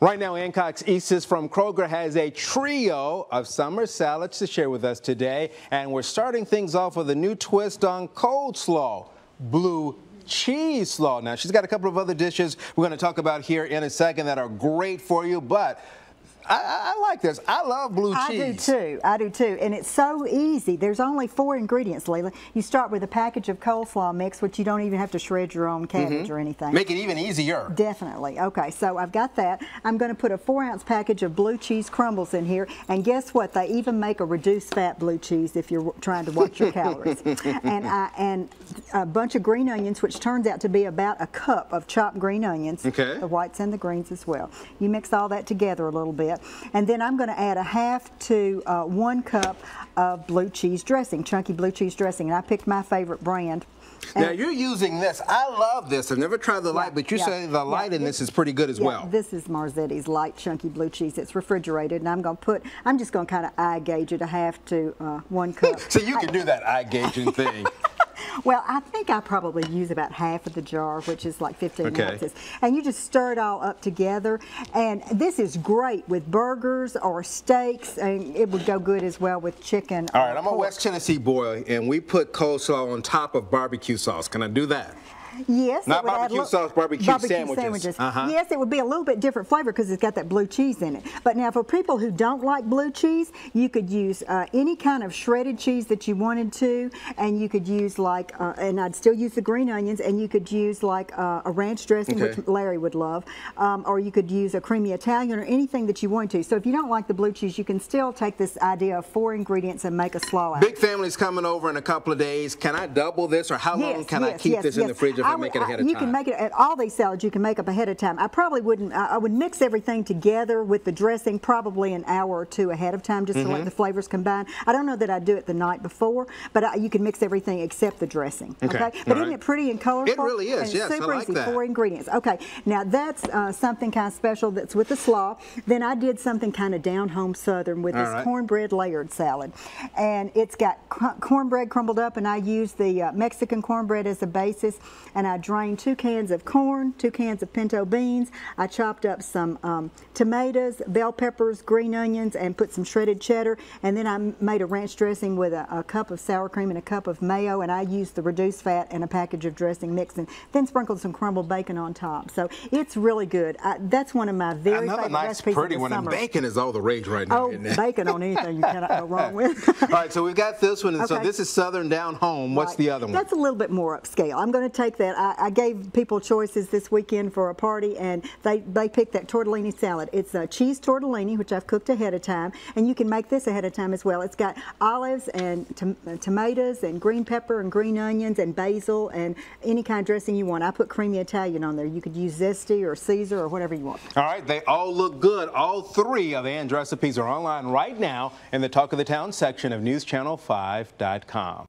Right now, Hancock's Eastis from Kroger has a trio of summer salads to share with us today. And we're starting things off with a new twist on cold slaw, blue cheese slaw. Now, she's got a couple of other dishes we're going to talk about here in a second that are great for you, but I like this. I love blue cheese. I do too. And it's so easy. There's only 4 ingredients, Leila. You start with a package of coleslaw mix, which you don't even have to shred your own cabbage or anything. Make it even easier. Definitely. Okay, so I've got that. I'm going to put a 4-ounce package of blue cheese crumbles in here. And guess what? They even make a reduced fat blue cheese if you're trying to watch your calories. And a bunch of green onions, which turns out to be about a cup of chopped green onions. Okay. The whites and the greens as well. You mix all that together a little bit. And then I'm going to add a half to 1 cup of blue cheese dressing, chunky blue cheese dressing. And I picked my favorite brand. Now you're using this. I love this. I've never tried the light, but you say the light in this is pretty good as well. This is Marzetti's light chunky blue cheese. It's refrigerated, and I'm just going to kind of eye gauge it a half to 1 cup. So you can do that eye gauging thing. Well, I think I probably use about half of the jar, which is like 15 ounces. And you just stir it all up together. And this is great with burgers or steaks, and it would go good as well with chicken. All right, I'm a West Tennessee boy, and we put coleslaw on top of barbecue sauce. Can I do that? Yes. Not barbecue sauce, barbecue sandwiches. Yes, it would be a little bit different flavor because it's got that blue cheese in it. But now for people who don't like blue cheese, you could use any kind of shredded cheese that you wanted to, and you could use like, and I'd still use the green onions, and you could use like a ranch dressing, which Larry would love, or you could use a creamy Italian or anything that you want to. So if you don't like the blue cheese, you can still take this idea of 4 ingredients and make a slaw out. Big family's coming over in a couple of days. Can I double this, or how long can I keep this in the fridge if I make it ahead of time? You can make it at all these salads. You can make up ahead of time. I probably wouldn't. I would mix everything together with the dressing probably an hour or 2 ahead of time, just to let the flavors combine. I don't know that I'd do it the night before, but you can mix everything except the dressing. Okay. But isn't it pretty and colorful? It really is. Yes, super I like easy. that. 4 ingredients. Okay. Now that's something kind of special. That's with the slaw. Then I did something kind of down home southern with this cornbread layered salad, and it's got cornbread crumbled up, and I use the Mexican cornbread as a basis, and I drained 2 cans of corn, 2 cans of pinto beans. I chopped up some tomatoes, bell peppers, green onions, and put some shredded cheddar. And then I made a ranch dressing with a cup of sour cream and a cup of mayo. And I used the reduced fat and a package of dressing mixed, and then sprinkled some crumbled bacon on top. So it's really good. That's one of my very favorite recipes of the summer. And bacon is all the rage right now. Oh, bacon on anything you cannot go wrong with. All right, so we've got this one, and so this is Southern Down Home. What's the other one? That's a little bit more upscale. I'm going to take that. I gave people choices this weekend for a party, and they picked that tortellini salad. It's a cheese tortellini, which I've cooked ahead of time, and you can make this ahead of time as well. It's got olives and tomatoes and green pepper and green onions and basil and any kind of dressing you want. I put creamy Italian on there. You could use zesty or Caesar or whatever you want. All right, they all look good. All 3 of Ann's recipes are online right now in the Talk of the Town section of NewsChannel5.com.